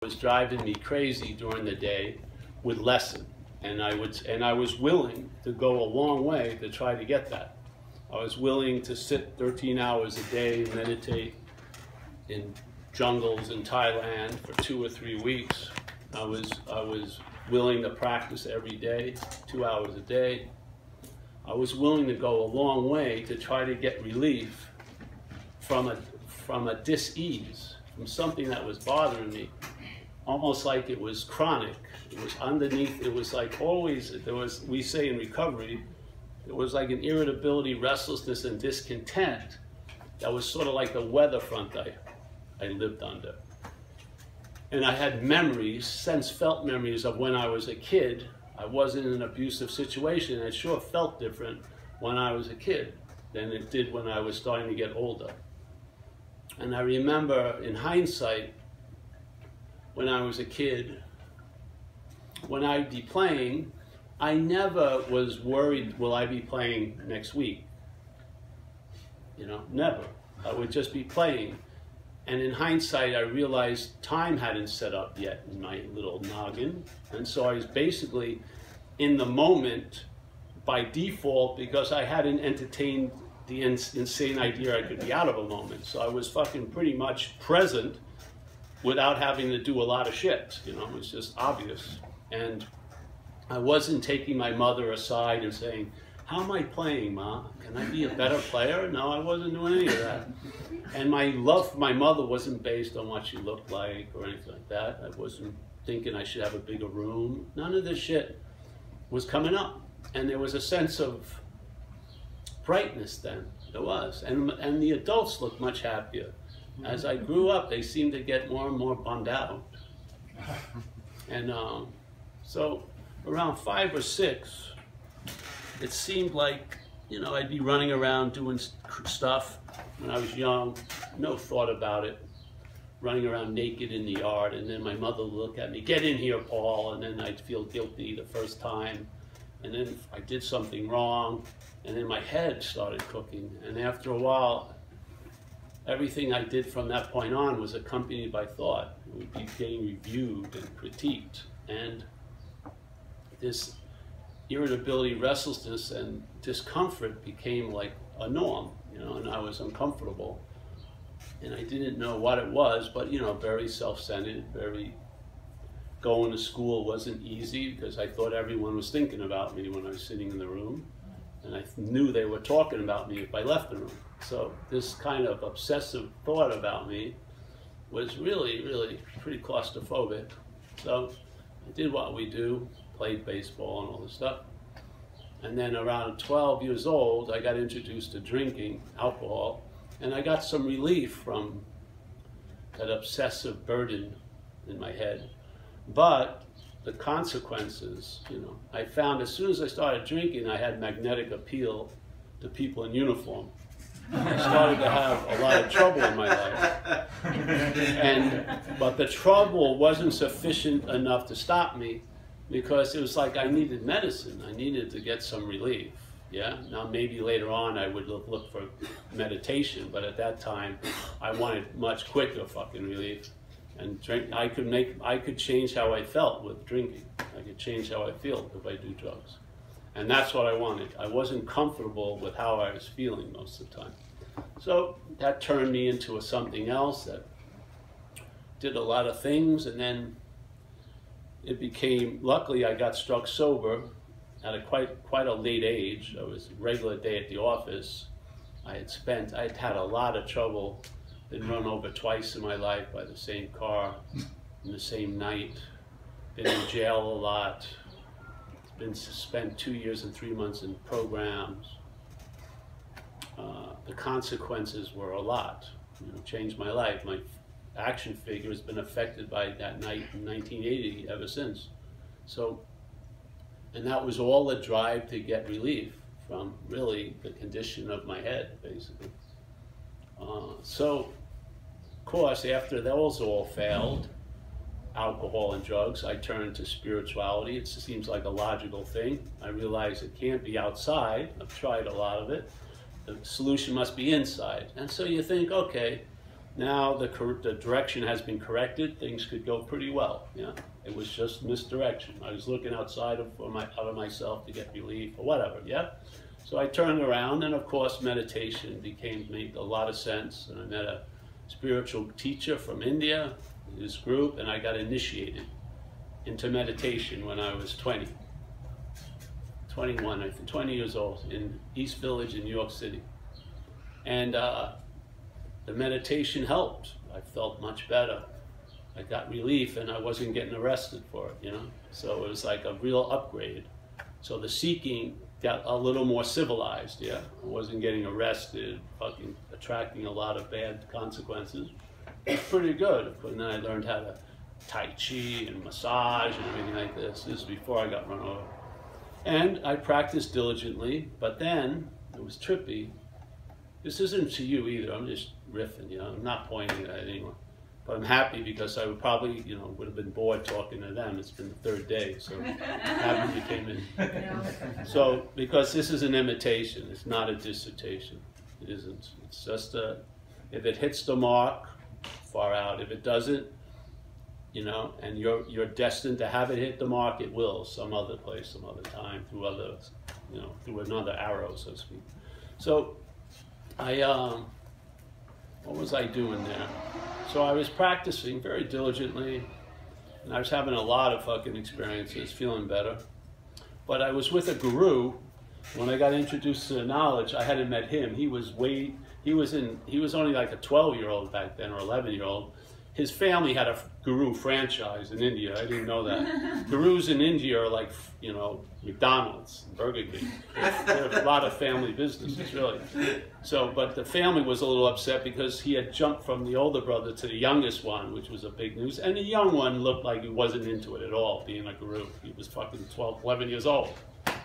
was driving me crazy during the day would lessen, and I was willing to go a long way to try to get that. I was willing to sit 13 hours a day and meditate in jungles in Thailand for 2 or 3 weeks. I was willing to practice every day, 2 hours a day. I was willing to go a long way to try to get relief from a dis-ease, from something that was bothering me, almost like it was chronic. It was underneath, it was like always, there was, we say in recovery, it was like an irritability, restlessness, and discontent that was sort of like the weather front I lived under. And I had memories, sense-felt memories of when I was a kid. I wasn't in an abusive situation. It sure felt different when I was a kid than it did when I was starting to get older. And I remember, in hindsight, when I was a kid, when I'd be playing, I never was worried, will I be playing next week? You know, never. I would just be playing. And in hindsight, I realized time hadn't set up yet in my little noggin. And so I was basically in the moment by default because I hadn't entertained the insane idea I could be out of a moment. So I was fucking pretty much present without having to do a lot of shit. You know, it was just obvious. And I wasn't taking my mother aside and saying, how am I playing, Ma? Can I be a better player? No, I wasn't doing any of that. And my love for my mother wasn't based on what she looked like or anything like that. I wasn't thinking I should have a bigger room. None of this shit was coming up. And there was a sense of brightness then. There was. And the adults looked much happier. As I grew up, they seemed to get more and more bummed out. And so around 5 or 6, it seemed like, you know, I'd be running around doing stuff when I was young, no thought about it, running around naked in the yard, and then my mother would look at me, get in here, Paul, and then I'd feel guilty the first time, and then I did something wrong, and then my head started cooking, and after a while, everything I did from that point on was accompanied by thought. It would be getting reviewed and critiqued, and this irritability, restlessness, and discomfort became like a norm, you know, and I was uncomfortable. And I didn't know what it was, but, you know, very self-centered, going to school wasn't easy because I thought everyone was thinking about me when I was sitting in the room. And I knew they were talking about me if I left the room. So this kind of obsessive thought about me was really, really pretty claustrophobic. So I did what we do, played baseball and all this stuff. And then around 12 years old, I got introduced to drinking alcohol, and I got some relief from that obsessive burden in my head. But the consequences, you know, I found as soon as I started drinking, I had magnetic appeal to people in uniform. I started to have a lot of trouble in my life. But the trouble wasn't sufficient enough to stop me, because it was like I needed medicine. I needed to get some relief. Yeah. Now maybe later on I would look for meditation, but at that time I wanted much quicker fucking relief. And drink, I could change how I felt with drinking. I could change how I feel if I do drugs. And that's what I wanted. I wasn't comfortable with how I was feeling most of the time. So that turned me into something else that did a lot of things, and then it became, luckily I got struck sober at a quite a late age. It was a regular day at the office. I'd had a lot of trouble, been run over twice in my life by the same car in the same night, been in jail a lot, spent 2 years and 3 months in programs. The consequences were a lot, you know, changed my life. My action figure has been affected by that night in 1980 ever since. So, and that was all the drive to get relief from really the condition of my head, basically. So, of course, after those all failed, alcohol and drugs, I turned to spirituality. It seems like a logical thing. I realized it can't be outside. I've tried a lot of it. The solution must be inside. And so you think, okay, Now the direction has been corrected. Things could go pretty well. Yeah, it was just misdirection. I was looking outside of myself to get relief or whatever. Yeah, so I turned around, and of course meditation made a lot of sense. And I met a spiritual teacher from India, his group, and I got initiated into meditation when I was 21, I think, 20 years old, in East Village in New York City. And the meditation helped. I felt much better. I got relief, and I wasn't getting arrested for it, you know? So it was like a real upgrade. So the seeking got a little more civilized, yeah? I wasn't getting arrested, fucking attracting a lot of bad consequences. It was pretty good. And then I learned how to Tai Chi and massage and everything like this. This is before I got run over. And I practiced diligently, but then it was trippy. This isn't to you either, I'm just riffing, you know, I'm not pointing at anyone. But I'm happy because I would probably, you know, would have been bored talking to them. It's been the third day, so I'm happy you came in. So, because this is an imitation, it's not a dissertation. It isn't. It's just if it hits the mark, far out. If it doesn't, you know, and you're destined to have it hit the mark, it will, some other place, some other time, through other, you know, through another arrow, so to speak. So, what was I doing there? So I was practicing very diligently, and I was having a lot of fucking experiences, feeling better. But I was with a guru. When I got introduced to the knowledge, I hadn't met him. He was only like a 12-year-old back then, or 11-year-old. His family had a guru franchise in India. I didn't know that. Gurus in India are like, you know, McDonald's, Burger King. They have a lot of family businesses, really. So, but the family was a little upset because he had jumped from the older brother to the youngest one, which was a big news. And the young one looked like he wasn't into it at all, being a guru. He was fucking 12, 11 years old,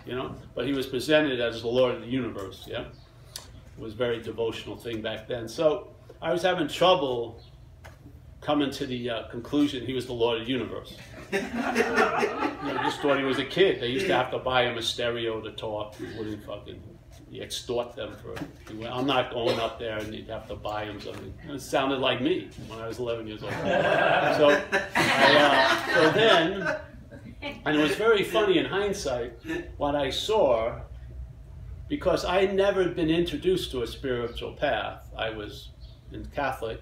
you know? But he was presented as the Lord of the universe, yeah? It was a very devotional thing back then. So I was having trouble coming to the conclusion he was the Lord of the universe. You know, just thought he was a kid. They used to have to buy him a stereo to talk. He wouldn't fucking, he extort them for it. I'm not going up there, and you'd have to buy him something. And it sounded like me when I was 11 years old. So then, and it was very funny in hindsight, what I saw, because I had never been introduced to a spiritual path. I was in Catholic,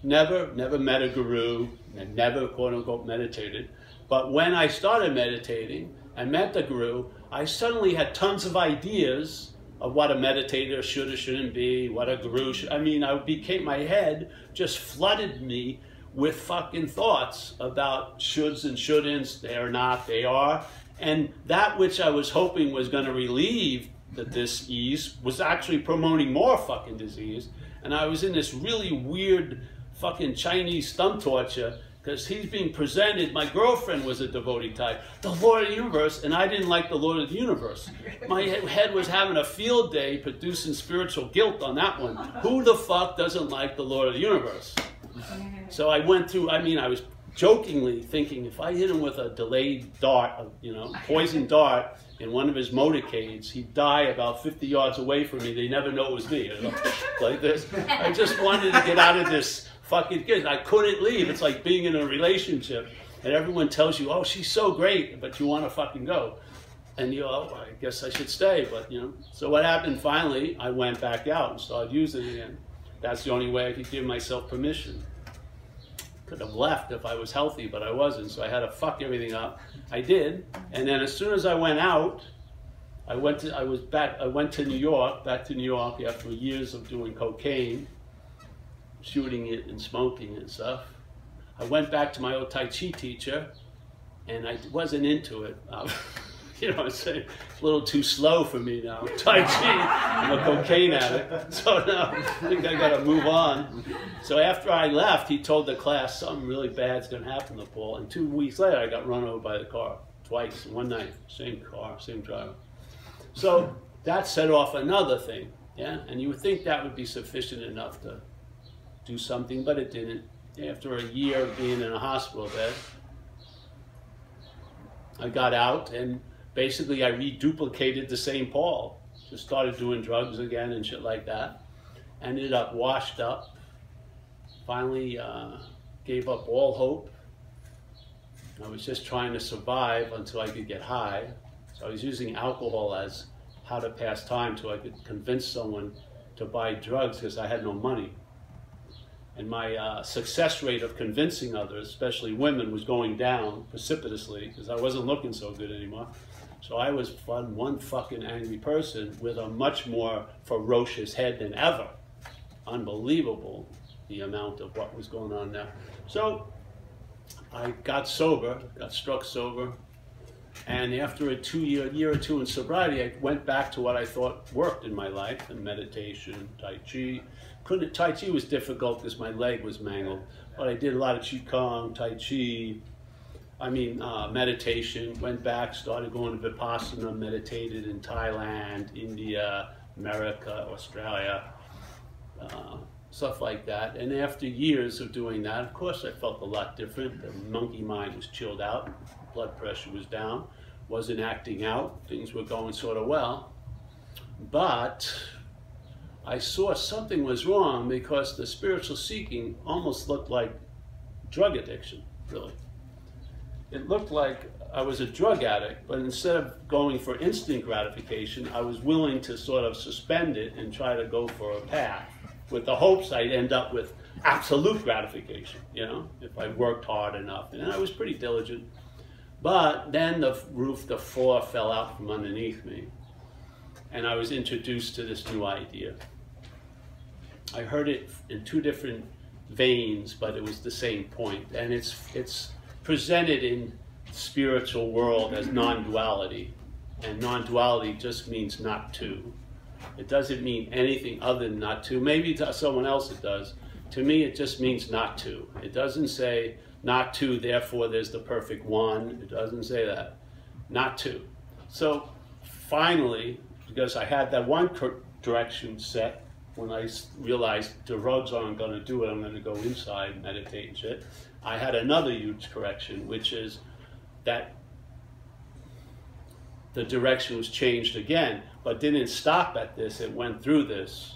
never met a guru, and never, quote unquote, meditated. But when I started meditating and met the guru, I suddenly had tons of ideas of what a meditator should or shouldn't be, what a guru should. I mean, my head just flooded me with fucking thoughts about shoulds and shouldn'ts. They are not, they are. And that which I was hoping was going to relieve the dis-ease was actually promoting more fucking disease. And I was in this really weird fucking Chinese thumb torture, because he's being presented, my girlfriend was a devotee type, the Lord of the universe, and I didn't like the Lord of the universe. My head was having a field day producing spiritual guilt on that one. Who the fuck doesn't like the Lord of the universe? So I went through, I mean, I was jokingly thinking, if I hit him with a delayed dart, you know, poison dart in one of his motorcades, he'd die about 50 yards away from me. They never know it was me, you know, like this. I just wanted to get out of this fucking kid. I couldn't leave. It's like being in a relationship and everyone tells you, oh, she's so great, but you want to fucking go. And you go, oh, I guess I should stay, but you know. So what happened finally, I went back out and started using it again. That's the only way I could give myself permission. Could have left if I was healthy, but I wasn't, so I had to fuck everything up. I did, and then as soon as I went out, I went to New York, back to New York after years of doing cocaine, shooting it and smoking and stuff. I went back to my old Tai Chi teacher, and I wasn't into it. You know, it's a little too slow for me now. Tai Chi, I'm a cocaine addict, so now I think I gotta move on. So after I left, he told the class something really bad's gonna happen to Paul, and 2 weeks later I got run over by the car, twice, one night, same car, same driver. So that set off another thing, yeah? And you would think that would be sufficient enough to do something, but it didn't. After a year of being in a hospital bed, I got out, and basically I reduplicated the same Paul. Just started doing drugs again and shit like that. Ended up washed up, finally gave up all hope. I was just trying to survive until I could get high. So I was using alcohol as how to pass time so I could convince someone to buy drugs because I had no money. And my success rate of convincing others, especially women, was going down precipitously because I wasn't looking so good anymore. So I was one fucking angry person with a much more ferocious head than ever. Unbelievable, the amount of what was going on there. So I got sober, got struck sober. And after a year or two in sobriety, I went back to what I thought worked in my life, and meditation, Tai Chi. Tai Chi was difficult because my leg was mangled, but I did a lot of Qigong, Tai Chi, meditation. Went back, started going to Vipassana, meditated in Thailand, India, America, Australia, stuff like that. And after years of doing that, of course, I felt a lot different. The monkey mind was chilled out. Blood pressure was down, wasn't acting out, things were going sort of well, but I saw something was wrong because the spiritual seeking almost looked like drug addiction, really. It looked like I was a drug addict, but instead of going for instant gratification, I was willing to sort of suspend it and try to go for a path with the hopes I'd end up with absolute gratification, you know, if I worked hard enough. And I was pretty diligent. But then the floor fell out from underneath me, and I was introduced to this new idea. I heard it in two different veins, but it was the same point. And it's presented in the spiritual world as non-duality, and non-duality just means not two. It doesn't mean anything other than not two. Maybe to someone else it does. To me, it just means not two. It doesn't say not two, therefore there's the perfect one. It doesn't say that. Not two. So finally, because I had that one direction set, when I realized drugs aren't going to do it, I'm going to go inside and meditate and shit, I had another huge correction, which is that the direction was changed again, but didn't stop at this, it went through this.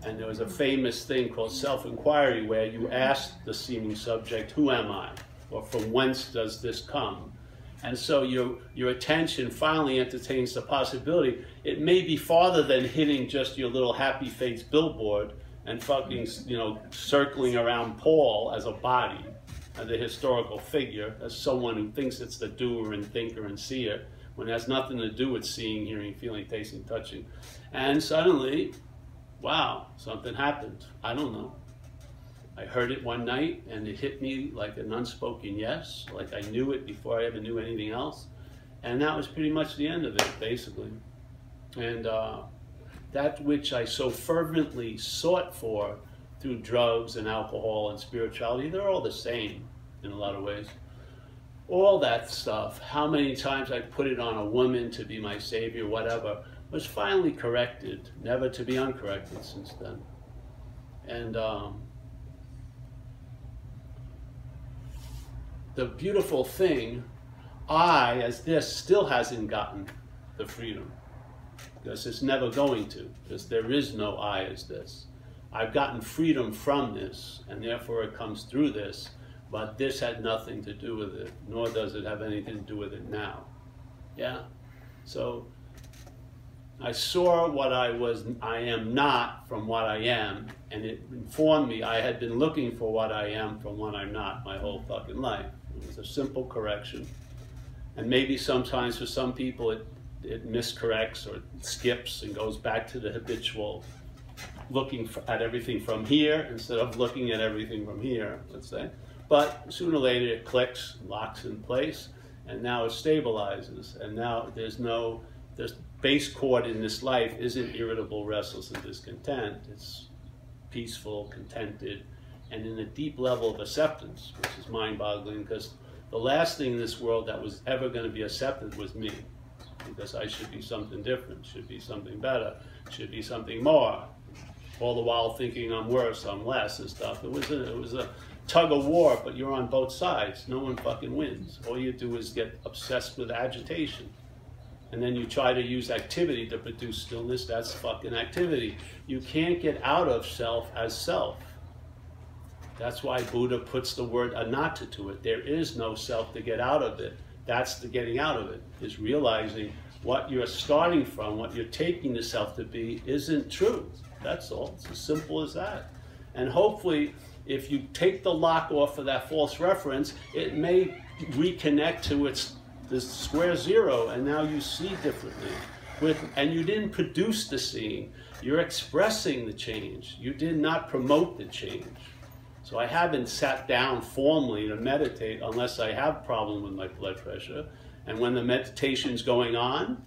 And there was a famous thing called self-inquiry where you ask the seeming subject, who am I? Or from whence does this come? And so your attention finally entertains the possibility, it may be farther than hitting just your little happy face billboard and fucking, you know, circling around Paul as a body, as a historical figure, as someone who thinks it's the doer and thinker and seer, when it has nothing to do with seeing, hearing, feeling, tasting, touching. And suddenly, wow, something happened. I don't know. I heard it one night and it hit me like an unspoken yes, like I knew it before I ever knew anything else. And that was pretty much the end of it, basically. And that which I so fervently sought for through drugs and alcohol and spirituality, they're all the same in a lot of ways. All that stuff, how many times I put it on a woman to be my savior, whatever, was finally corrected, never to be uncorrected since then. And the beautiful thing, I, as this, still hasn't gotten the freedom, because it's never going to, because there is no I as this. I've gotten freedom from this, and therefore it comes through this, but this had nothing to do with it, nor does it have anything to do with it now. Yeah? So I saw what I am not from what I am, and it informed me I had been looking for what I am from what I'm not my whole fucking life. It was a simple correction. And maybe sometimes for some people it miscorrects or skips and goes back to the habitual looking at everything from here instead of looking at everything from here, let's say. But sooner or later it clicks, locks in place, and now it stabilizes. And now there's base chord in this life isn't irritable, restless, and discontent. It's peaceful, contented, and in a deep level of acceptance, which is mind-boggling, because the last thing in this world that was ever going to be accepted was me, because I should be something different, should be something better, should be something more, all the while thinking I'm worse, I'm less, and stuff. It was a tug of war, but you're on both sides. No one fucking wins. All you do is get obsessed with agitation. And then you try to use activity to produce stillness. That's fucking activity. You can't get out of self as self. That's why Buddha puts the word anatta to it. There is no self to get out of it. That's the getting out of it, is realizing what you're starting from, what you're taking the self to be, isn't true. That's all. It's as simple as that. And hopefully, if you take the lock off of that false reference, it may reconnect to the square zero, and now you see differently. And you didn't produce the seeing. You're expressing the change. You did not promote the change. So I haven't sat down formally to meditate unless I have a problem with my blood pressure. And when the meditation's going on,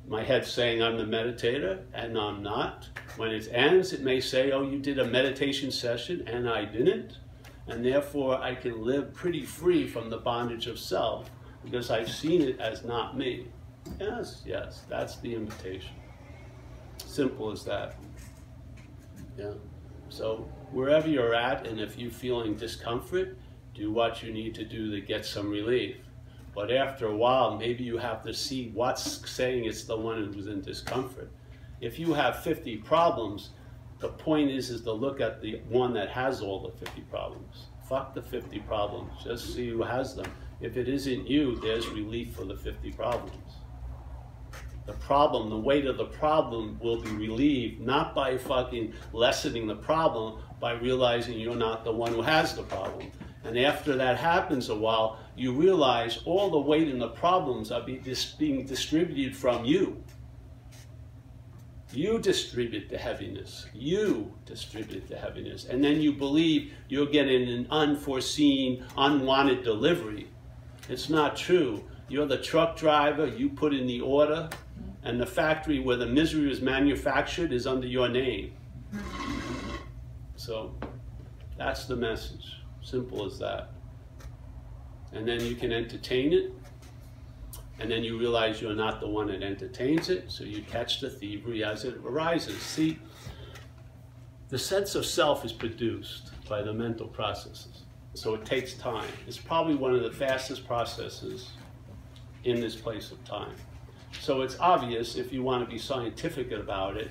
my head's saying I'm the meditator, and I'm not. When it ends, it may say, oh, you did a meditation session, and I didn't. And therefore, I can live pretty free from the bondage of self, because I've seen it as not me. Yes, yes, that's the invitation. Simple as that. Yeah. So wherever you're at, and if you're feeling discomfort, do what you need to do to get some relief. But after a while, maybe you have to see what's saying it's the one who's in discomfort. If you have 50 problems, the point is to look at the one that has all the 50 problems. Fuck the 50 problems. Just see who has them. If it isn't you, there's relief for the 50 problems. The problem, the weight of the problem will be relieved, not by fucking lessening the problem, by realizing you're not the one who has the problem. And after that happens a while, you realize all the weight and the problems are being distributed from you. You distribute the heaviness. You distribute the heaviness. And then you believe you're getting an unforeseen, unwanted delivery. It's not true. You're the truck driver, you put in the order, and the factory where the misery is manufactured is under your name. So that's the message. Simple as that. And then you can entertain it, and then you realize you're not the one that entertains it, so you catch the thievery as it arises. See, the sense of self is produced by the mental processes, so it takes time. It's probably one of the fastest processes in this place of time. So it's obvious, if you want to be scientific about it,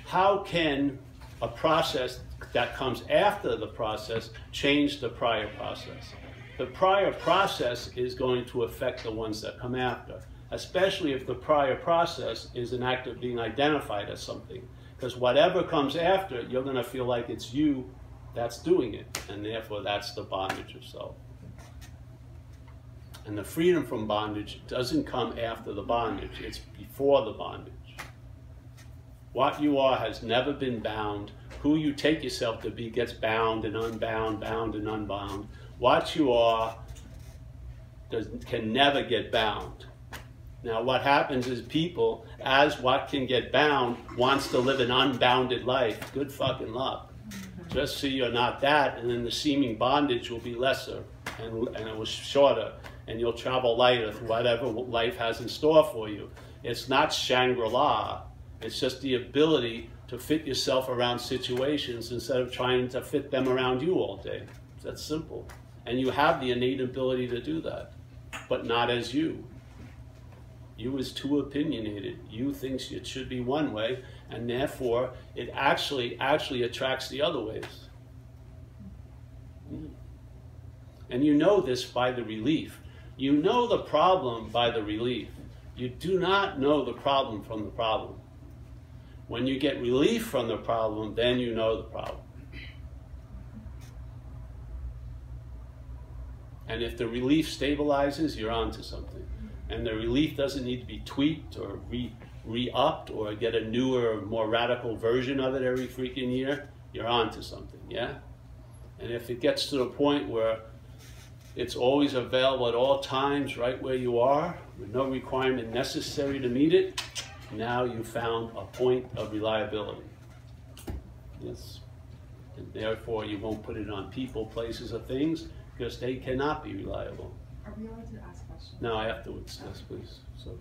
how can a process that comes after the process change the prior process? The prior process is going to affect the ones that come after, especially if the prior process is an act of being identified as something. Because whatever comes after, you're going to feel like it's you that's doing it, and therefore that's the bondage of self. And the freedom from bondage doesn't come after the bondage, it's before the bondage. What you are has never been bound. Who you take yourself to be gets bound and unbound, bound and unbound. What you are can never get bound. Now what happens is people, as what can get bound, wants to live an unbounded life. Good fucking luck. Just so you're not that, and then the seeming bondage will be lesser and it was shorter, and you'll travel lighter through whatever life has in store for you. It's not Shangri-La. It's just the ability to fit yourself around situations instead of trying to fit them around you all day. That's simple. And you have the innate ability to do that, but not as you. You is too opinionated. You thinks it should be one way, and therefore it actually attracts the other ways. And you know this by the relief. You know the problem by the relief. You do not know the problem from the problem. When you get relief from the problem, then you know the problem. And if the relief stabilizes, you're onto something. And the relief doesn't need to be tweaked or re-upped or get a newer, more radical version of it every freaking year. You're onto something, yeah? And if it gets to the point where it's always available at all times, right where you are, with no requirement necessary to meet it, now you found a point of reliability. Yes. And therefore you won't put it on people, places, or things, because they cannot be reliable. Are we allowed to ask questions? No, afterwards, yes, please. So,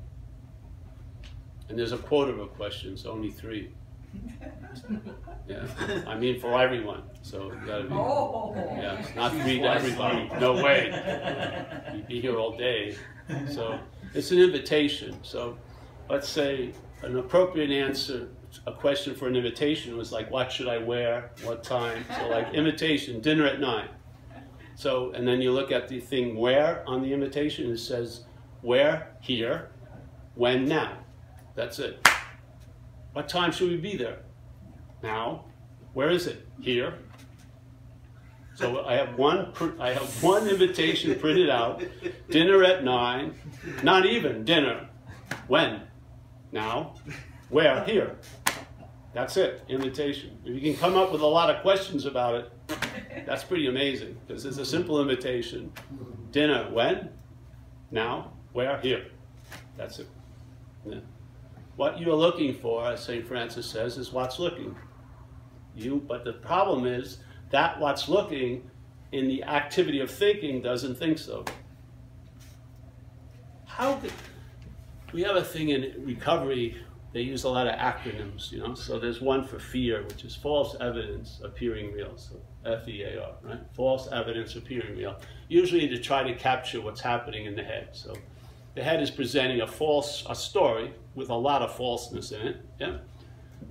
and there's a quota of questions, only 3. Yeah, I mean for everyone, so you gotta be, yeah, it's not 3 to everybody, no way. You'd be here all day. So it's an invitation. So let's say an appropriate answer a question for an invitation was like, what should I wear, what time? So like invitation, dinner at 9. So, and then you look at the thing where on the invitation, it says where, here, when, now. That's it. What time should we be there? Now. Where is it? Here. So I have one invitation printed out. Dinner at 9. Not even dinner. When? Now. Where? Here. That's it. Invitation. If you can come up with a lot of questions about it, that's pretty amazing, because it's a simple invitation. Dinner. When? Now. Where? Here. That's it. Yeah. What you're looking for, as St. Francis says, is what's looking. But the problem is that what's looking in the activity of thinking doesn't think so. We have a thing in recovery, they use a lot of acronyms, you know. So there's one for fear, which is false evidence appearing real. So F-E-A-R, right? False evidence appearing real. Usually to try to capture what's happening in the head. So the head is presenting a story with a lot of falseness in it, yeah?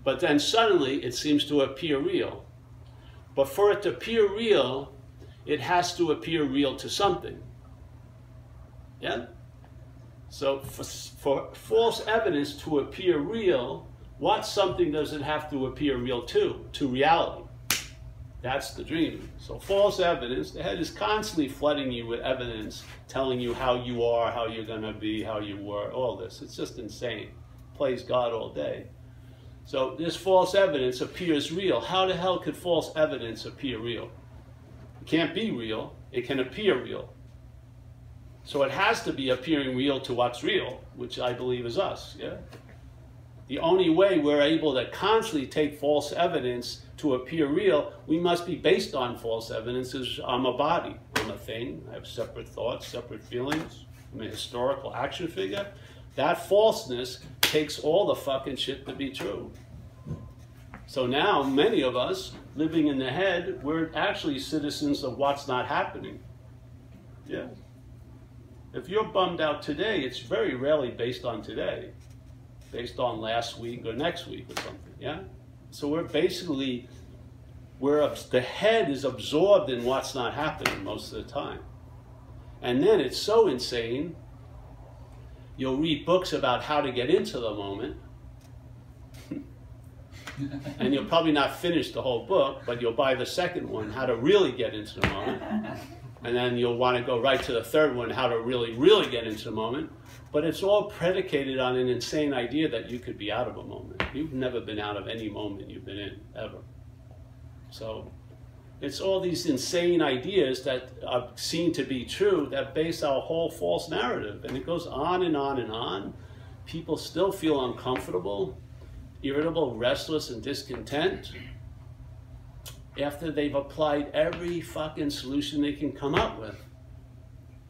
But then suddenly it seems to appear real. But for it to appear real, it has to appear real to something. Yeah? So for false evidence to appear real, what something does it have to appear real to? To reality. That's the dream. So false evidence, the head is constantly flooding you with evidence, telling you how you are, how you're going to be, how you were, all this. It's just insane. Plays God all day. So this false evidence appears real. How the hell could false evidence appear real? It can't be real. It can appear real. So it has to be appearing real to what's real, which I believe is us. Yeah. The only way we're able to constantly take false evidence to appear real, we must be based on false evidence. Is I'm a body, I'm a thing, I have separate thoughts, separate feelings, I'm a historical action figure. That falseness takes all the fucking shit to be true. So now, many of us, living in the head, we're actually citizens of what's not happening. Yeah. If you're bummed out today, it's very rarely based on today. Based on last week or next week or something, yeah? So we're basically, the head is absorbed in what's not happening most of the time. And then it's so insane, you'll read books about how to get into the moment, and you'll probably not finish the whole book, but you'll buy the second one, how to really get into the moment, and then you'll want to go right to the third one, how to really, really get into the moment. But it's all predicated on an insane idea that you could be out of a moment. You've never been out of any moment you've been in, ever. So it's all these insane ideas that are seen to be true that base our whole false narrative. And it goes on and on and on. People still feel uncomfortable, irritable, restless, and discontent after they've applied every fucking solution they can come up with.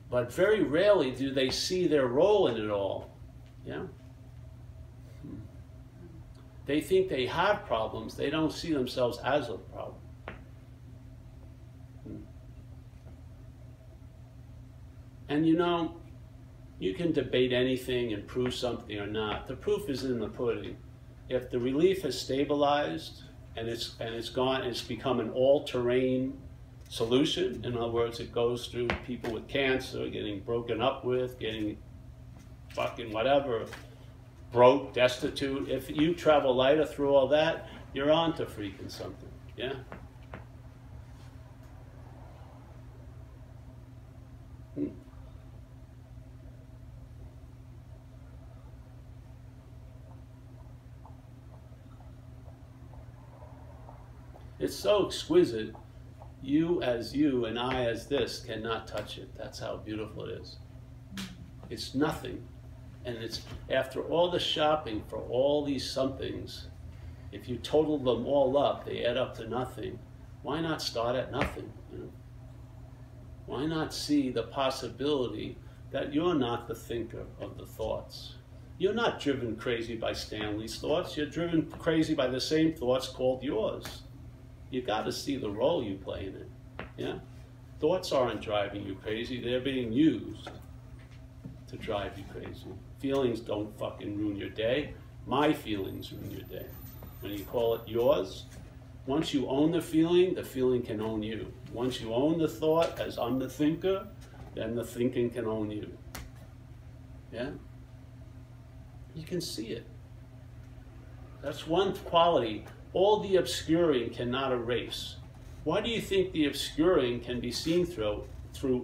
But very rarely do they see their role in it all. Yeah? They think they have problems. They don't see themselves as a problem. And you know, you can debate anything and prove something or not. The proof is in the pudding. If the relief has stabilized and it's gone, it's become an all-terrain solution. In other words, it goes through people with cancer, getting broken up with, getting fucking whatever, broke, destitute. If you travel lighter through all that, you're on to freaking something, yeah? It's so exquisite. You and I as this cannot touch it. That's how beautiful it is. It's nothing. And it's after all the shopping for all these somethings, if you total them all up, they add up to nothing. Why not start at nothing? You know? Why not see the possibility that you're not the thinker of the thoughts? You're not driven crazy by Stanley's thoughts. You're driven crazy by the same thoughts called yours. You got to see the role you play in it. Yeah? Thoughts aren't driving you crazy. They're being used to drive you crazy. Feelings don't fucking ruin your day. My feelings ruin your day. when you call it yours, once you own the feeling can own you. Once you own the thought as I'm the thinker, then the thinking can own you. Yeah? You can see it. That's one quality. All the obscuring cannot erase. Why do you think the obscuring can be seen through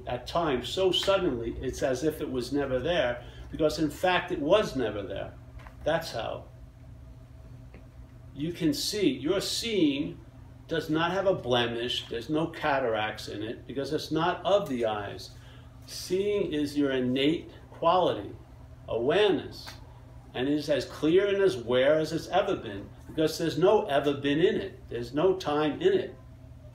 at times so suddenly it's as if it was never there? Because in fact it was never there. That's how. You can see, your seeing does not have a blemish, there's no cataracts in it, because it's not of the eyes. Seeing is your innate quality, awareness, and it is as clear and as aware as it's ever been, because there's no ever been in it. There's no time in it.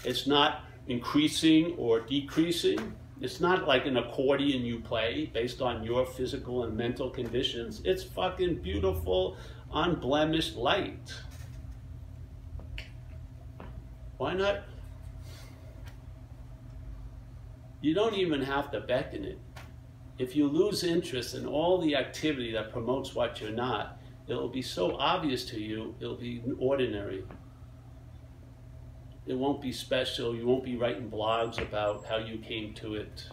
It's not increasing or decreasing. It's not like an accordion you play based on your physical and mental conditions. It's fucking beautiful, unblemished light. Why not? You don't even have to beckon it. If you lose interest in all the activity that promotes what you're not, it'll be so obvious to you, it'll be ordinary. It won't be special. You won't be writing blogs about how you came to it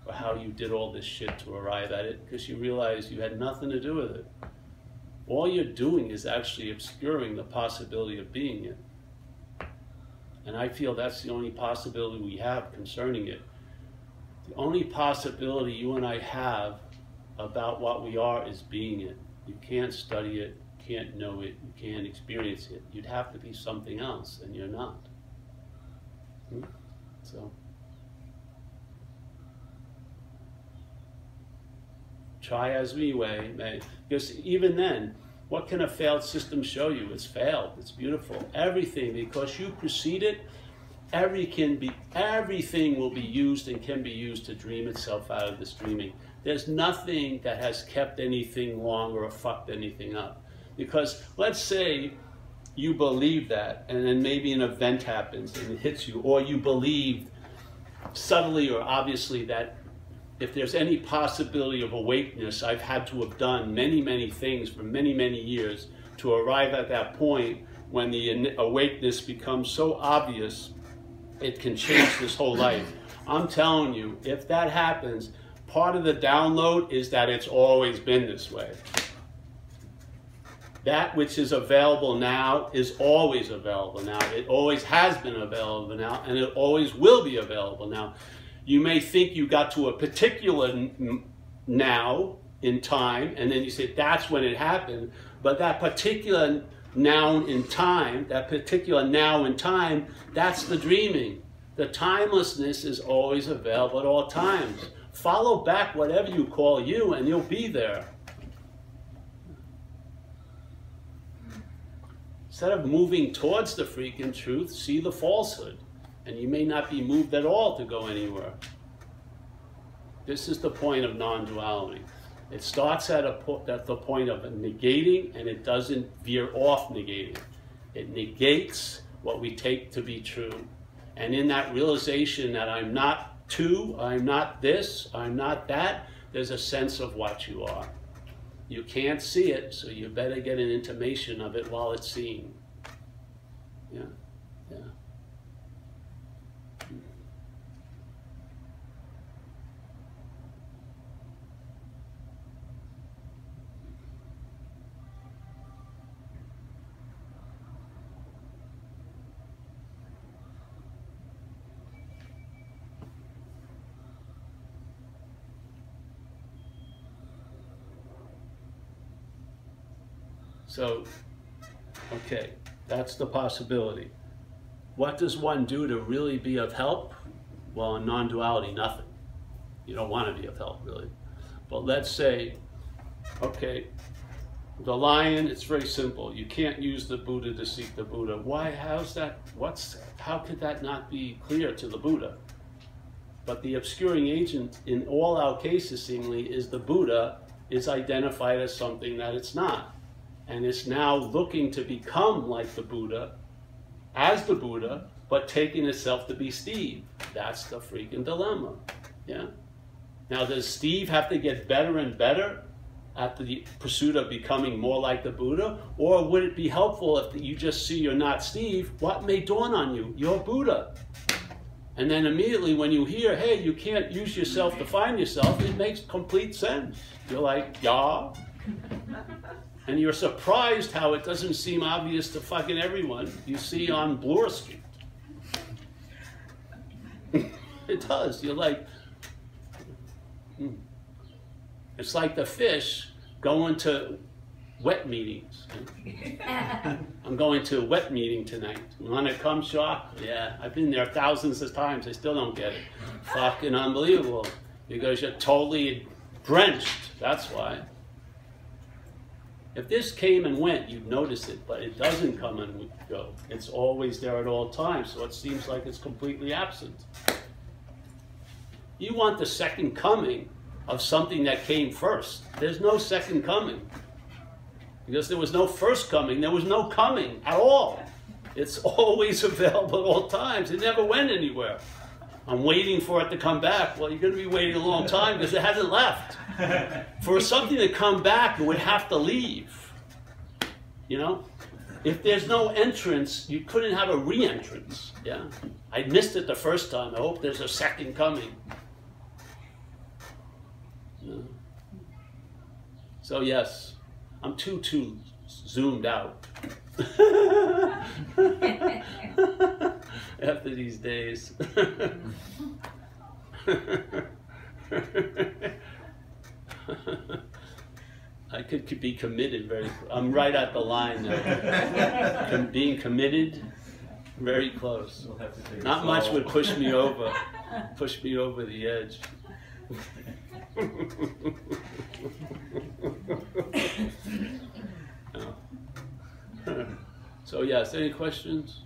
or how you did all this shit to arrive at it, because you realize you had nothing to do with it. All you're doing is actually obscuring the possibility of being it. And I feel that's the only possibility we have concerning it. The only possibility you and I have about what we are is being it. You can't study it, you can't know it, you can't experience it. You'd have to be something else, and you're not. So, try as we may. Because even then, what can a failed system show you? It's failed, it's beautiful. Everything, because you precede it, everything will be used and can be used to dream itself out of this dreaming. There's nothing that has kept anything longer or fucked anything up. Because let's say you believe that, and then maybe an event happens and it hits you, or you believe subtly or obviously that if there's any possibility of awakeness, I've had to have done many, many things for many, many years to arrive at that point when the awakeness becomes so obvious it can change this whole life. I'm telling you, if that happens, part of the download is that it's always been this way. That which is available now is always available now. It always has been available now, and it always will be available now. You may think you got to a particular now in time, and then you say that's when it happened, but that particular now in time, that's the dreaming. The timelessness is always available at all times. Follow back whatever you call you, and you'll be there. Instead of moving towards the freaking truth, see the falsehood. And you may not be moved at all to go anywhere. This is the point of non-duality. It starts at the point of negating, and it doesn't veer off negating. It negates what we take to be true. And in that realization that I'm not two, I'm not this, I'm not that, there's a sense of what you are. You can't see it, so you better get an intimation of it while it's seen. Yeah, yeah. So, okay, that's the possibility. What does one do to really be of help? Well, in non-duality, nothing. You don't want to be of help, really. But let's say, okay, the lion, it's very simple. You can't use the Buddha to seek the Buddha. Why? How's that? How could that not be clear to the Buddha? But the obscuring agent in all our cases, seemingly, is the Buddha is identified as something that it's not. And it's now looking to become like the Buddha, as the Buddha, but taking itself to be Steve. That's the freaking dilemma. Yeah. Now, does Steve have to get better and better at the pursuit of becoming more like the Buddha? Or would it be helpful if you just see you're not Steve? What may dawn on you? You're Buddha. And then immediately when you hear, hey, you can't use yourself to find yourself, it makes complete sense. You're like, yeah. And you're surprised how it doesn't seem obvious to fucking everyone you see on Bloor Street. It does. You're like, it's like the fish going to wet meetings. I'm going to a wet meeting tonight. When it comes, shock? Yeah, I've been there thousands of times. I still don't get it. Fucking unbelievable. Because you're totally drenched. That's why. If this came and went, you'd notice it, but it doesn't come and go. It's always there at all times, so it seems like it's completely absent. You want the second coming of something that came first. There's no second coming. Because there was no first coming, there was no coming at all. It's always available at all times. It never went anywhere. I'm waiting for it to come back. Well, you're going to be waiting a long time because it hasn't left. For something to come back, it would have to leave. You know? If there's no entrance, you couldn't have a re-entrance. Yeah? I missed it the first time. I hope there's a second coming. Yeah. So yes, I'm too zoomed out. After these days. I could be committed I'm right at the line now. Being committed, very close. Not much would push me over the edge. No. So yes, any questions?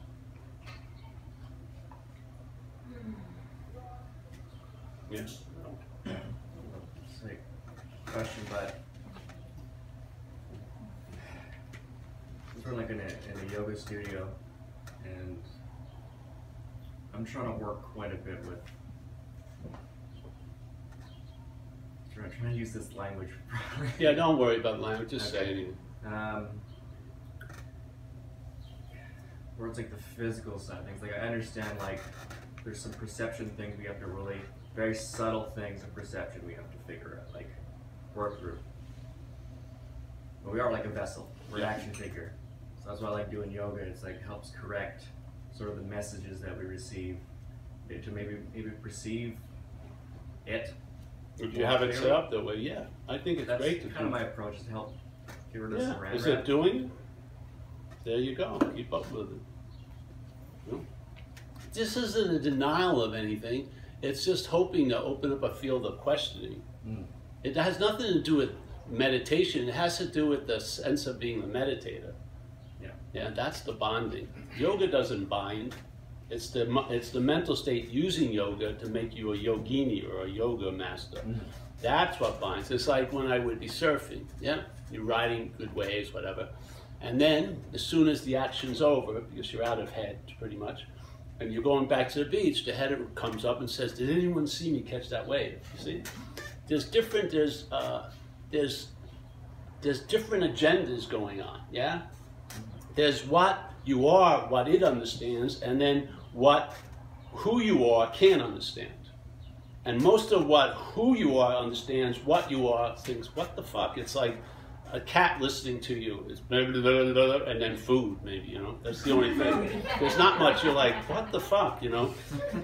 Yes. It's like a question, but we're like in a yoga studio, and I'm trying to work quite a bit with. I'm trying to use this language properly. Yeah, don't worry about language. Just say anything. Where it's like the physical side of things. Like I understand, like there's some perception things we have to really, very subtle things of perception we have to figure out, like work through. But we are like a vessel. We're an action figure. So that's why I like doing yoga. It's like helps correct sort of the messages that we receive, to maybe perceive it. If you have it set up that way, yeah. I think it's great to do. That's kind of my approach, is to help get rid of some random. Is it doing it? There you go. Keep up with it. No. This isn't a denial of anything. It's just hoping to open up a field of questioning. It has nothing to do with meditation. It has to do with the sense of being a meditator. Yeah, that's the bonding. Yoga doesn't bind. It's the mental state using yoga to make you a yogini or a yoga master. That's what binds. It's like when I would be surfing. Yeah, you're riding good waves, whatever. And then, as soon as the action's over, because you're out of head, pretty much, and you're going back to the beach, the header comes up and says, "Did anyone see me catch that wave?" You see, there's different agendas going on. Yeah, there's what you are, what it understands, and then who you are can't understand. And most of who you are understands what you are thinks, what the fuck? It's like a cat listening to you. It's blah, blah, blah, blah, and then food, maybe, you know. That's the only thing. There's not much. You're like, what the fuck, you know?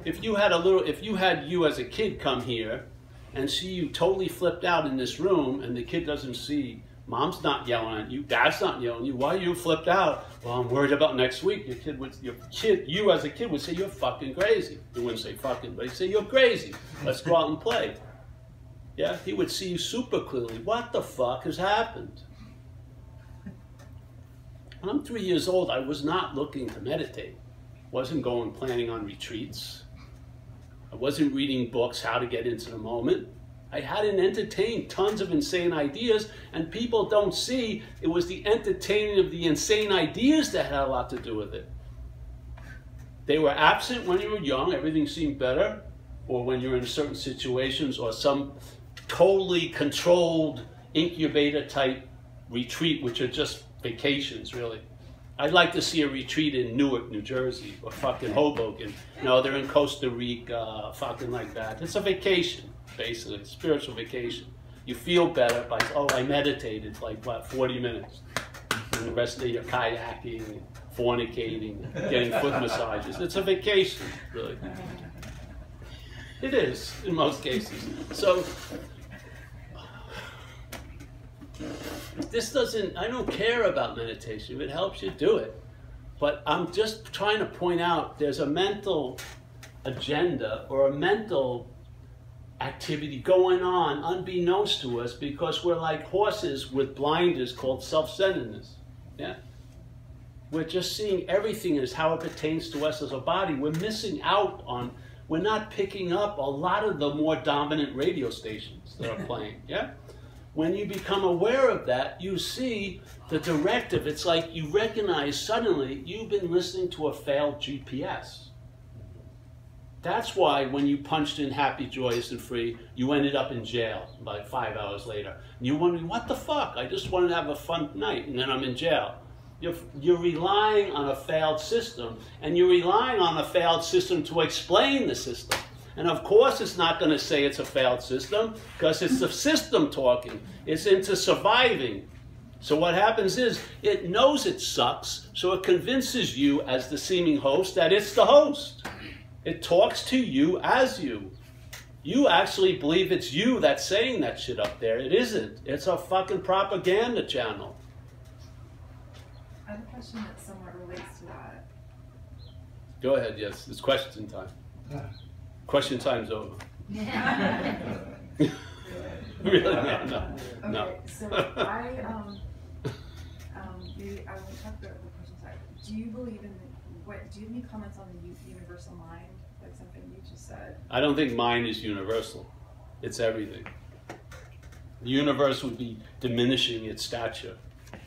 If you had you as a kid come here and see you totally flipped out in this room, and the kid doesn't see, mom's not yelling at you, dad's not yelling at you, why are you flipped out? Well, I'm worried about next week. You as a kid would say, you're fucking crazy. You wouldn't say fucking, but he'd say, you're crazy. Let's go out and play. Yeah, he would see you super clearly. What the fuck has happened? When I'm 3 years old, I was not looking to meditate. Wasn't planning on retreats. I wasn't reading books, how to get into the moment. I hadn't entertained tons of insane ideas, and people don't see it was the entertaining of the insane ideas that had a lot to do with it. They were absent when you were young, everything seemed better, or when you're in certain situations, or some totally controlled incubator type retreat, which are just vacations, really. I'd like to see a retreat in Newark, New Jersey, or fucking Hoboken. No, they're in Costa Rica, fucking like that. It's a vacation, basically, spiritual vacation. You feel better by, oh, I meditated for like, what, 40 minutes. And the rest of you're kayaking, fornicating, getting foot massages. It's a vacation, really. It is, in most cases. So, this doesn't, I don't care about meditation. If it helps you, do it. But I'm just trying to point out there's a mental agenda or a mental activity going on unbeknownst to us because we're like horses with blinders called self-centeredness. Yeah? We're just seeing everything as how it pertains to us as a body. We're missing out on, we're not picking up a lot of the more dominant radio stations that are playing. Yeah? When you become aware of that, you see the directive. It's like you recognize suddenly you've been listening to a failed GPS. That's why when you punched in happy, joyous, and free, you ended up in jail like 5 hours later. And you're wondering, what the fuck? I just wanted to have a fun night, and then I'm in jail. You're relying on a failed system, and you're relying on a failed system to explain the system. And of course it's not going to say it's a failed system, because it's the system talking. It's into surviving. So what happens is, it knows it sucks, so it convinces you as the seeming host that it's the host. It talks to you as you. You actually believe it's you that's saying that shit up there. It isn't. It's a fucking propaganda channel. I have a question that somewhat relates to that. Go ahead, yes. It's question time. Question time's over. Really? No. Okay, No. so maybe I won't talk about the question side. Do you believe in, do you have any comments on the universal mind, like something you just said? I don't think mind is universal. It's everything. The universe would be diminishing its stature.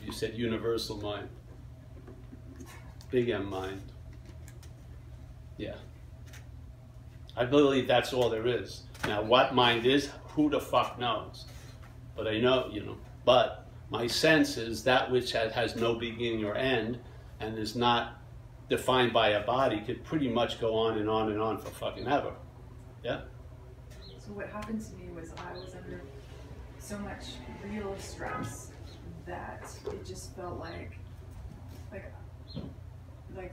You said universal mind. Big M mind. Yeah. I believe that's all there is. Now, what mind is, who the fuck knows? But I know, but my sense is that which has no beginning or end and is not defined by a body could pretty much go on and on and on for fucking ever. Yeah? So what happened to me was I was under so much real stress that it just felt like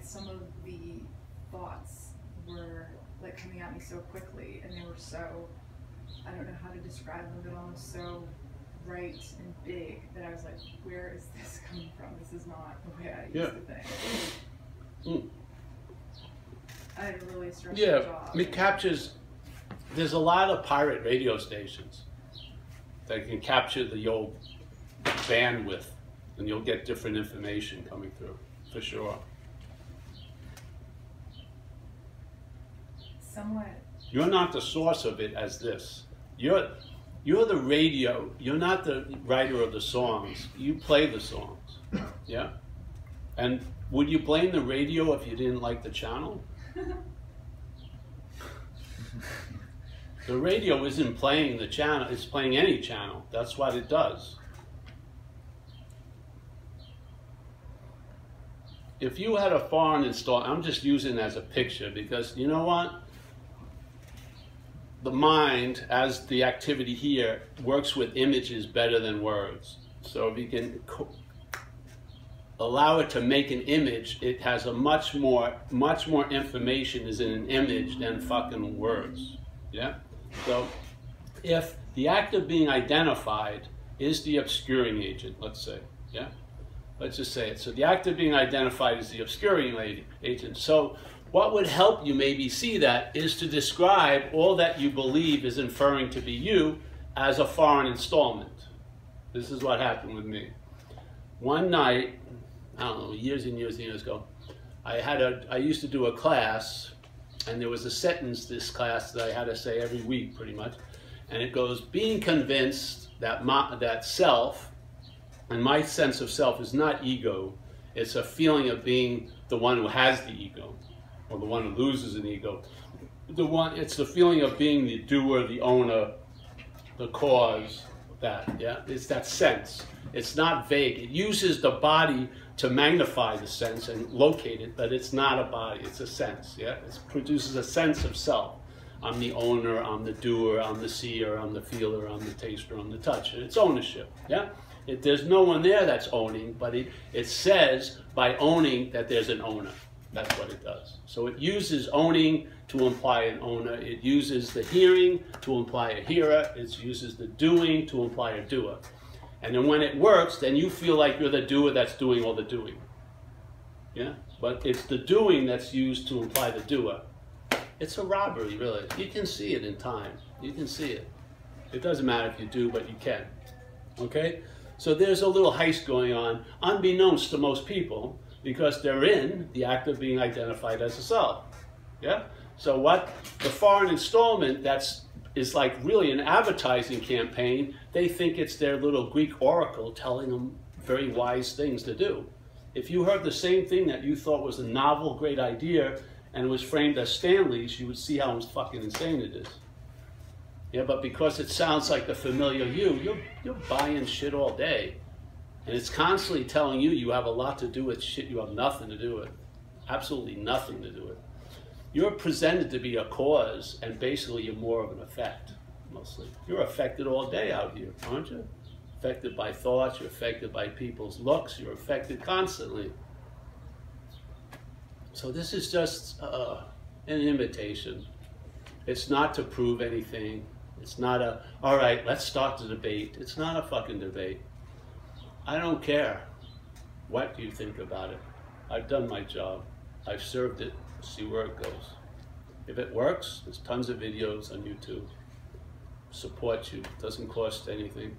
some of the thoughts were like coming at me so quickly, and they were so, I don't know how to describe them, but almost so bright and big that I was like, where is this coming from? This is not the way I used to think. I had a really stressful job. It captures, there's a lot of pirate radio stations that can capture the old bandwidth, and you'll get different information coming through, for sure. Somewhat. You're not the source of it as this. You're the radio. You're not the writer of the songs. You play the songs. Yeah? And would you blame the radio if you didn't like the channel? The radio isn't playing the channel. It's playing any channel. That's what it does. If you had a foreign install, I'm just using it as a picture because you know what? The mind, as the activity here, works with images better than words. So if you can allow it to make an image, it has a much more information is in an image than fucking words. Yeah? So if the act of being identified is the obscuring agent, let's say, yeah? Let's just say it. So the act of being identified is the obscuring agent. So what would help you maybe see that is to describe all that you believe is inferring to be you as a foreign installment. This is what happened with me. One night, I don't know, years and years and years ago, I used to do a class, and there was a sentence this class that I had to say every week pretty much, and it goes, being convinced that that self, and my sense of self is not ego, it's a feeling of being the one who has the ego, or the one who loses an ego. It's the feeling of being the doer, the owner, the cause, that, yeah? It's that sense. It's not vague. It uses the body to magnify the sense and locate it, but it's not a body, it's a sense, yeah? It produces a sense of self. I'm the owner, I'm the doer, I'm the seer, I'm the feeler, I'm the taster, I'm the toucher. It's ownership, yeah? There's no one there that's owning, but it says by owning that there's an owner. That's what it does. So it uses owning to imply an owner. It uses the hearing to imply a hearer. It uses the doing to imply a doer. And then when it works, then you feel like you're the doer that's doing all the doing. Yeah? But it's the doing that's used to imply the doer. It's a robbery, really. You can see it in time. You can see it. It doesn't matter if you do, but you can. Okay? So there's a little heist going on, unbeknownst to most people, because they're in the act of being identified as a self. Yeah? So what the foreign installment is like really an advertising campaign, they think it's their little Greek oracle telling them very wise things to do. If you heard the same thing that you thought was a novel, great idea, and it was framed as Stanley's, you would see how fucking insane it is. Yeah, but because it sounds like the familiar you're buying shit all day. And it's constantly telling you you have a lot to do with shit you have nothing to do with. Absolutely nothing to do with. You're presented to be a cause, and basically you're more of an effect, mostly. You're affected all day out here, aren't you? Affected by thoughts, you're affected by people's looks, you're affected constantly. So this is just an invitation. It's not to prove anything. It's not all right, let's start the debate. It's not a fucking debate. I don't care what you think about it. I've done my job. I've served it. See where it goes. If it works, there's tons of videos on YouTube. Support you. It doesn't cost anything.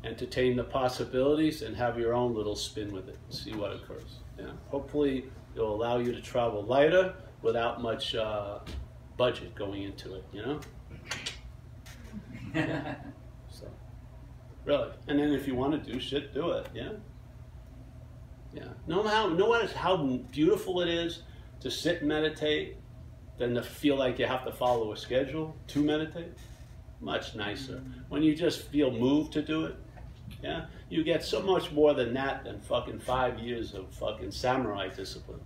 Entertain the possibilities and have your own little spin with it. See what occurs. Yeah. Hopefully, it'll allow you to travel lighter without much budget going into it, you know? So, really. And then if you want to do shit, do it, yeah? Yeah. Know how beautiful it is to sit and meditate than to feel like you have to follow a schedule to meditate? Much nicer. When you just feel moved to do it, yeah? You get so much more than that than fucking 5 years of fucking samurai discipline.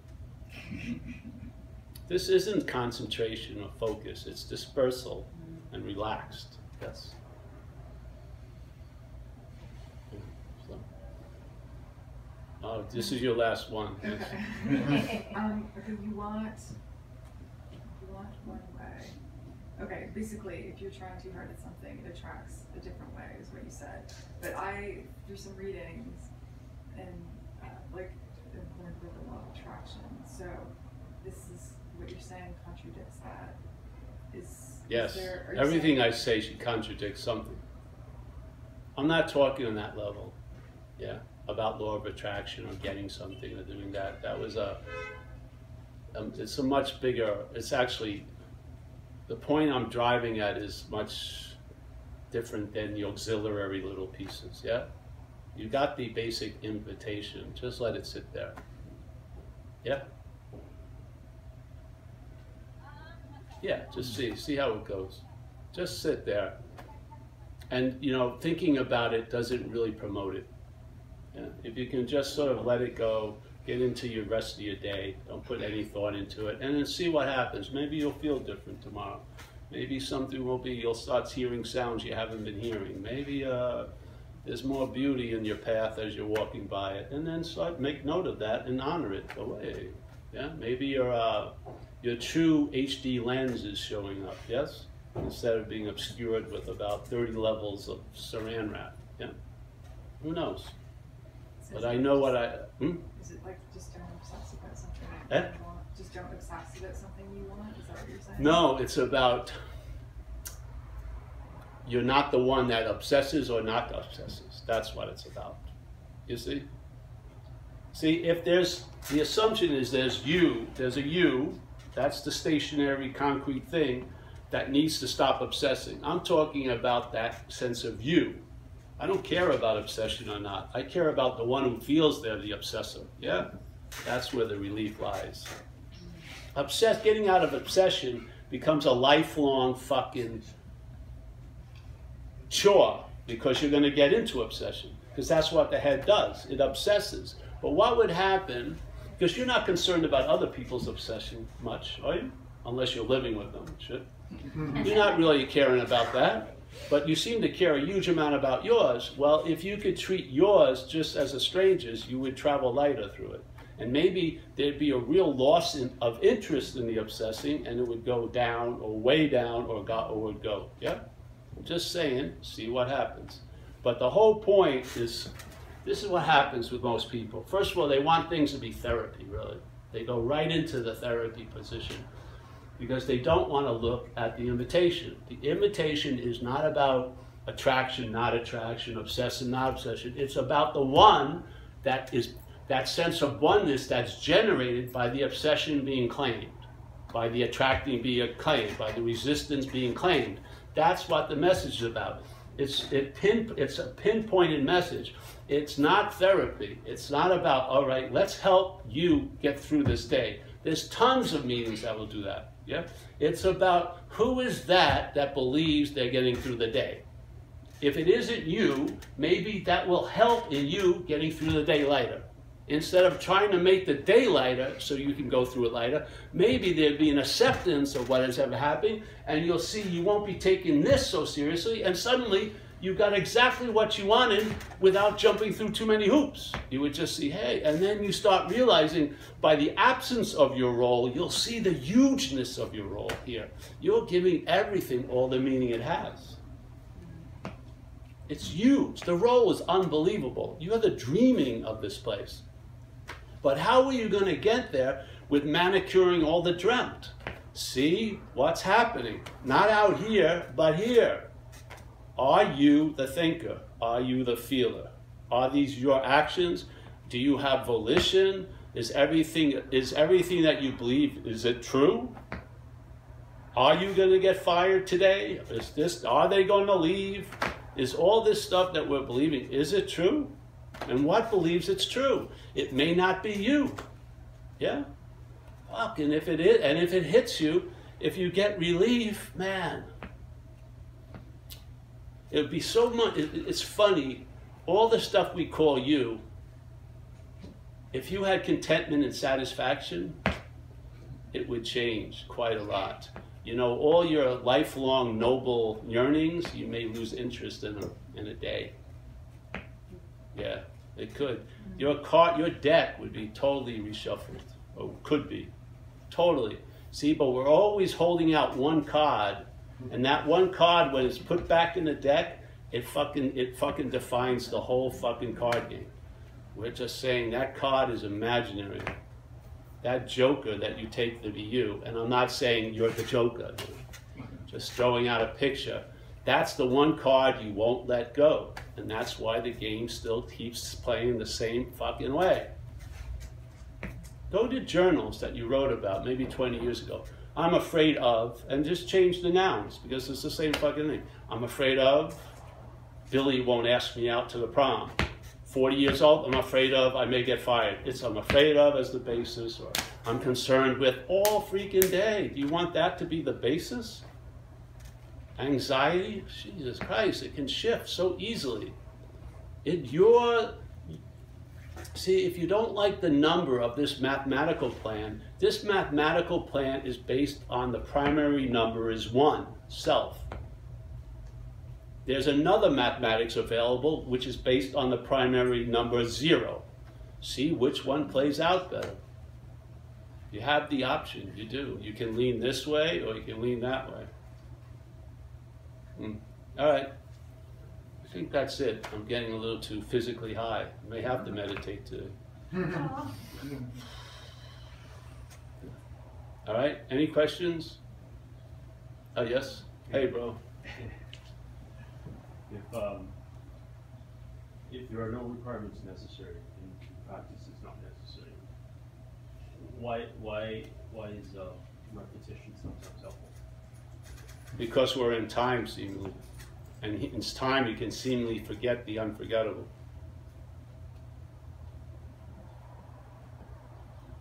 This isn't concentration or focus, it's dispersal and relaxed. Yes. So. Oh, this is your last one. Yes. Okay. Okay, you want one way. Okay, basically, if you're trying too hard at something, it attracts a different way, is what you said. But through some readings, and like, I'm going through the law of attraction. So, this is what you're saying contradicts that. Yes, everything I say should contradict something. I'm not talking on that level, yeah, about law of attraction or getting something or doing that. That was it's a much bigger, it's actually, the point I'm driving at is much different than the auxiliary little pieces, yeah? You got the basic invitation, just let it sit there, yeah? Yeah, just see how it goes. Just sit there. And, you know, thinking about it doesn't really promote it. Yeah? If you can just sort of let it go, get into your rest of your day, don't put any thought into it, and then see what happens. Maybe you'll feel different tomorrow. Maybe something will be, you'll start hearing sounds you haven't been hearing. Maybe there's more beauty in your path as you're walking by it. And then make note of that and honor it away. Yeah? Maybe your true HD lens is showing up, yes? Instead of being obscured with about 30 levels of saran wrap, yeah? Who knows? So but I know what I... Is it like just don't obsess about something you want? Just don't obsess about something you want? Is that what you're saying? No, it's about... You're not the one that obsesses or not obsesses. That's what it's about. You see? See, if there's... The assumption is there's a you, that's the stationary, concrete thing that needs to stop obsessing. I'm talking about that sense of you. I don't care about obsession or not. I care about the one who feels they're the obsessor. Yeah? That's where the relief lies. Getting out of obsession becomes a lifelong fucking chore because you're going to get into obsession, because that's what the head does. It obsesses. But what would happen, because you're not concerned about other people's obsession much, are you? Unless you're living with them, shit. You're not really caring about that, but you seem to care a huge amount about yours. Well, if you could treat yours just as a stranger's, you would travel lighter through it. And maybe there'd be a real loss of interest in the obsessing, and it would go down or way down or would go. Yeah? I'm just saying, see what happens. But the whole point is, this is what happens with most people. First of all, they want things to be therapy, really. They go right into the therapy position because they don't want to look at the invitation. The invitation is not about attraction, not attraction, obsession, not obsession. It's about the one that is that sense of oneness that's generated by the obsession being claimed, by the attracting being claimed, by the resistance being claimed. That's what the message is about. It's a pinpointed message. It's not therapy. It's not about, all right, let's help you get through this day. There's tons of meetings that will do that. Yeah? It's about who is that believes they're getting through the day. If it isn't you, maybe that will help in you getting through the day lighter. Instead of trying to make the day lighter so you can go through it lighter, maybe there'd be an acceptance of what is ever happening, and you'll see you won't be taking this so seriously, and suddenly you got exactly what you wanted without jumping through too many hoops. You would just see, hey, and then you start realizing by the absence of your role, you'll see the hugeness of your role here. You're giving everything all the meaning it has. It's huge. The role is unbelievable. You're the dreaming of this place. But how are you going to get there with manicuring all the dreamt? See what's happening. Not out here, but here. Are you the thinker? Are you the feeler? Are these your actions? Do you have volition? Is everything that you believe, is it true? Are you going to get fired today? Are they going to leave? Is all this stuff that we're believing, is it true? And what believes it's true? It may not be you. Yeah? Fuck, and if it is, and if it hits you, if you get relief, man, it would be so much, it's funny, all the stuff we call you, if you had contentment and satisfaction, it would change quite a lot. You know, all your lifelong noble yearnings, you may lose interest in a day. Yeah, it could. Your deck would be totally reshuffled, or could be, totally. See, but we're always holding out one card, and that one card, when it's put back in the deck, it fucking defines the whole fucking card game. We're just saying that card is imaginary. That joker that you take to be you, and I'm not saying you're the joker, just throwing out a picture. That's the one card you won't let go. And that's why the game still keeps playing the same fucking way. Go to journals that you wrote about maybe 20 years ago. I'm afraid of, and just change the nouns because it's the same fucking thing. I'm afraid of, Billy won't ask me out to the prom. 40 years old, I'm afraid of, I may get fired. It's I'm afraid of as the basis, or I'm concerned with all freaking day. Do you want that to be the basis? Anxiety, Jesus Christ, it can shift so easily. See, if you don't like the number of this mathematical plan is based on the primary number is 1, self. There's another mathematics available which is based on the primary number 0. See which one plays out better. You have the option, you do. You can lean this way or you can lean that way. All right, I think that's it. I'm getting a little too physically high. I may have to meditate today. All right, any questions? Oh, yes? Hey, bro. If there are no requirements necessary and practice is not necessary, why is repetition sometimes helpful? Because we're in time, seemingly. And in time, you can seemingly forget the unforgettable.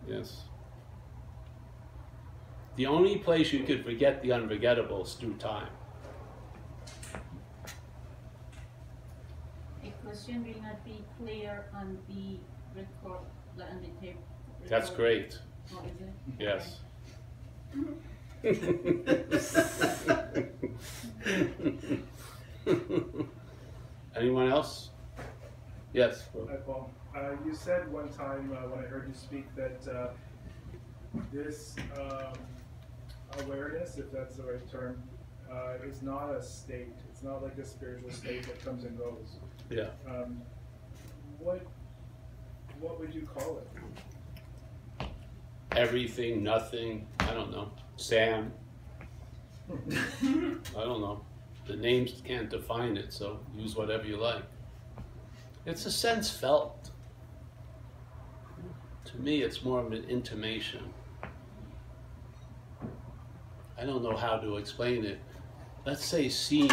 Yes. The only place you could forget the unforgettable is through time. question will not be clear on the record, on the tape. That's great. Oh, is it? Yes. Anyone else? Yes. Hi, Paul. You said one time when I heard you speak that this awareness, if that's the right term, is not a state. It's not like a spiritual state that comes and goes. Yeah. What would you call it? Everything, nothing, I don't know. Sam. I don't know. The names can't define it, so use whatever you like. It's a sense felt. To me, it's more of an intimation. I don't know how to explain it. Let's say seeing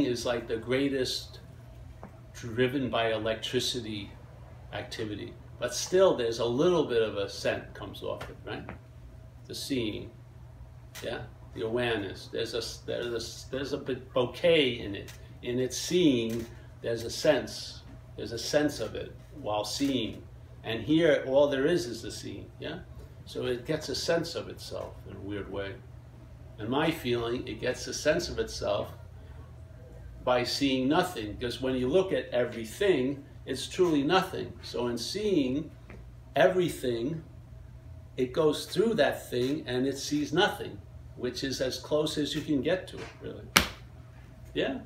is like the greatest driven by electricity activity. But still, there's a little bit of a scent comes off it, right? The seeing, yeah, the awareness. There's a bouquet in it. In its seeing, there's a sense of it while seeing. And here, all there is the seeing, yeah. So it gets a sense of itself in a weird way. And my feeling, it gets a sense of itself by seeing nothing, because when you look at everything, it's truly nothing. So in seeing everything, it goes through that thing and it sees nothing, which is as close as you can get to it, really. Yeah?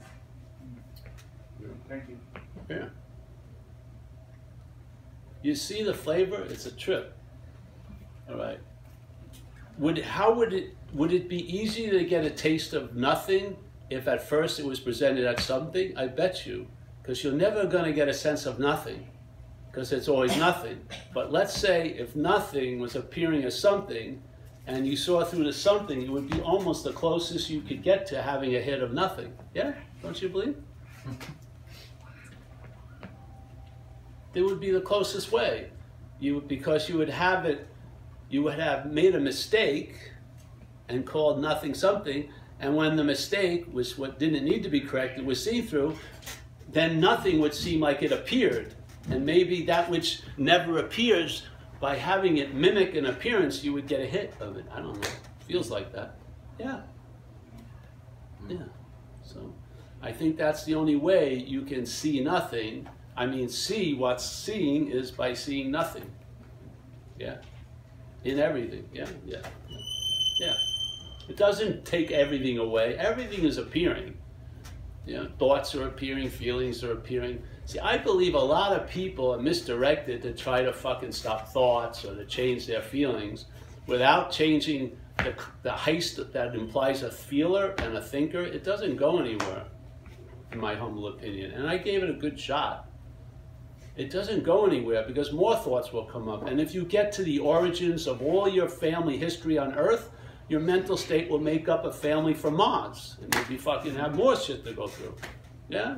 Thank you. Yeah. You see the flavor? It's a trip. All right. Would it be easy to get a taste of nothing if at first it was presented as something? I bet you. Because you're never going to get a sense of nothing, because it's always nothing. But let's say if nothing was appearing as something, and you saw through the something, it would be almost the closest you could get to having a hit of nothing. Yeah? Don't you believe? It would be the closest way. Because you would have made a mistake and called nothing something, and when the mistake was what didn't need to be corrected was seen through, then nothing would seem like it appeared. And maybe that which never appears, by having it mimic an appearance, you would get a hit of it. I don't know. Feels like that. Yeah. Yeah. So I think that's the only way you can see nothing. I mean, see what's seeing is by seeing nothing. Yeah. In everything. Yeah. Yeah. Yeah. It doesn't take everything away. Everything is appearing. You know, thoughts are appearing, feelings are appearing. See, I believe a lot of people are misdirected to try to fucking stop thoughts or to change their feelings without changing the heist that implies a feeler and a thinker. It doesn't go anywhere, in my humble opinion. And I gave it a good shot. It doesn't go anywhere because more thoughts will come up. And if you get to the origins of all your family history on Earth, your mental state will make up a family from Mars. And you'll be fucking have more shit to go through. Yeah?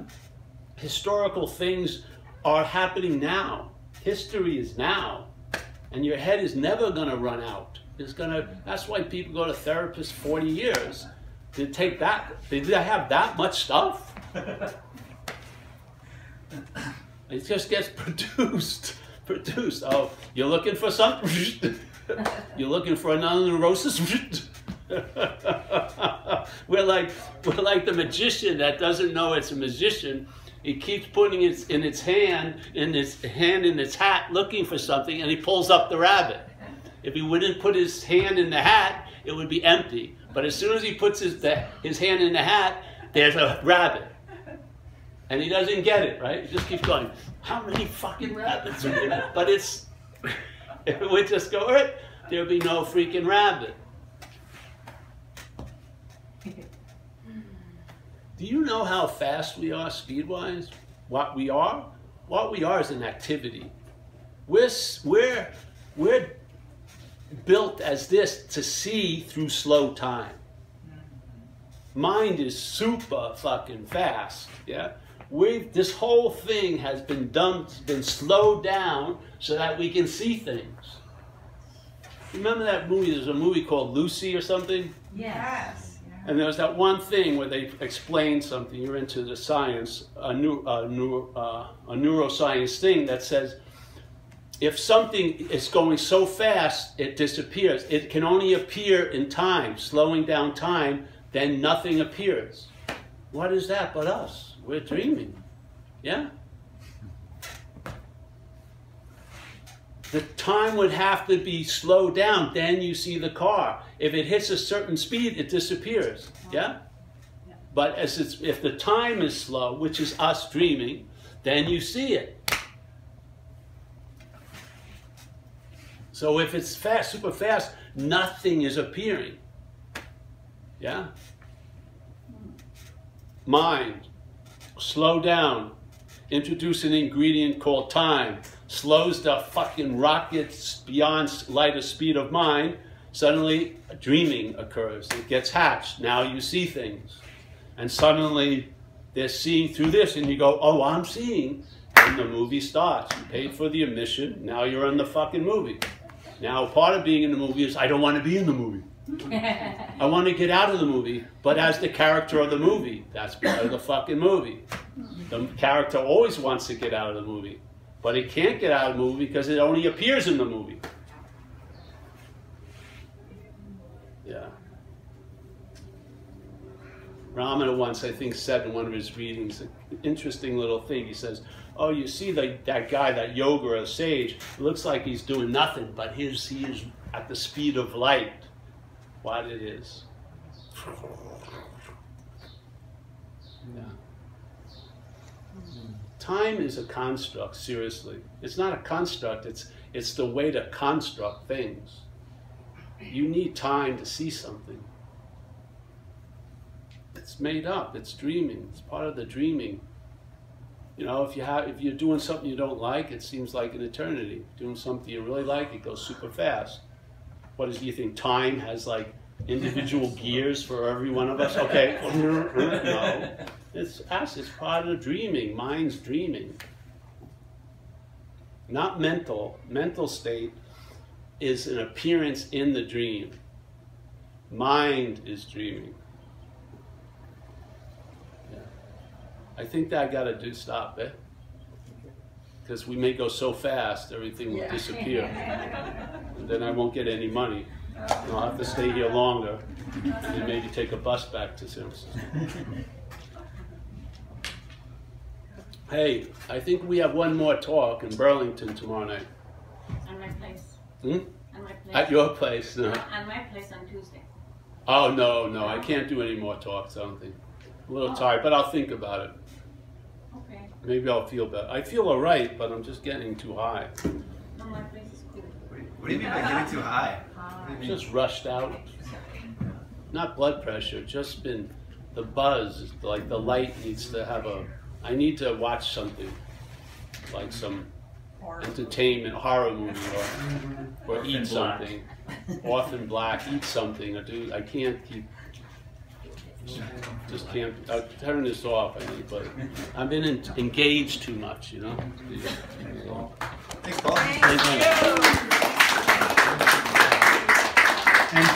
Historical things are happening now. History is now. And your head is never gonna run out. That's why people go to therapists 40 years. They have that much stuff? It just gets produced. Oh, you're looking for something? You're looking for another neurosis? We're like the magician that doesn't know it's a magician. He keeps putting it in its hand in its hat, looking for something, and he pulls up the rabbit. If he wouldn't put his hand in the hat, it would be empty. But as soon as he puts his hand in the hat, there's a rabbit. And he doesn't get it, right? He just keeps going, how many fucking rabbits are there? But if it would just go, there'd be no freaking rabbit. Do you know how fast we are speed-wise? What we are? What we are is an activity. We're built as this to see through slow time. Mind is super fucking fast, yeah? This whole thing has been slowed down so that we can see things. Remember that movie? There's a movie called Lucy or something? Yes. And there was that one thing where they explained something. You're into the science, a neuroscience thing that says if something is going so fast it disappears. It can only appear in time, slowing down time. Then nothing appears. What is that but us? We're dreaming. Yeah. The time would have to be slowed down, then you see the car. If it hits a certain speed, it disappears, yeah? But if the time is slow, which is us dreaming, then you see it. So if it's fast, super fast, nothing is appearing, yeah? Mind, slow down, introduce an ingredient called time, slows the fucking rockets beyond light of speed of mind, suddenly dreaming occurs. It gets hatched. Now you see things. And suddenly they're seeing through this and you go, oh, I'm seeing. And the movie starts. You paid for the admission. Now you're in the fucking movie. Now part of being in the movie is I don't want to be in the movie. I want to get out of the movie, but as the character of the movie. That's part of the fucking movie. The character always wants to get out of the movie. But it can't get out of the movie because it only appears in the movie. Yeah. Ramana once, I think, said in one of his readings, an interesting little thing. He says, oh, you see that guy, that yogi or a sage, it looks like he's doing nothing, but he is at the speed of light. What it is. Yeah. Time is a construct, seriously. It's not a construct, it's the way to construct things. You need time to see something. It's made up, it's dreaming, it's part of the dreaming. You know, if you're doing something you don't like, it seems like an eternity. Doing something you really like, it goes super fast. Do you think time has like individual gears for every one of us? Okay, no. It's us, it's part of dreaming. Mind's dreaming. Not mental. Mental state is an appearance in the dream. Mind is dreaming. Yeah. I that I gotta stop it. Because we may go so fast, everything will disappear. And then I won't get any money. And I'll have to stay here longer and maybe take a bus back to San Francisco. Hey, I think we have one more talk in Burlington tomorrow night. At my place. Hmm? At my place. At your place, no. At my place on Tuesday. Oh, no, I can't do any more talks, I don't think. I'm a little tired, but I'll think about it. Okay. Maybe I'll feel better. I feel all right, but I'm just getting too high. No, my place is good. What do you mean by getting too high? Just rushed out. Not blood pressure, just been the buzz, like the light needs to have I need to watch something, like some entertainment, horror movie, or eat something. Orphan Black, eat something, or do, I can't keep, just can't, I'll turn this off, I think, but I've been engaged too much, you know? Thanks, Paul. Thank you. And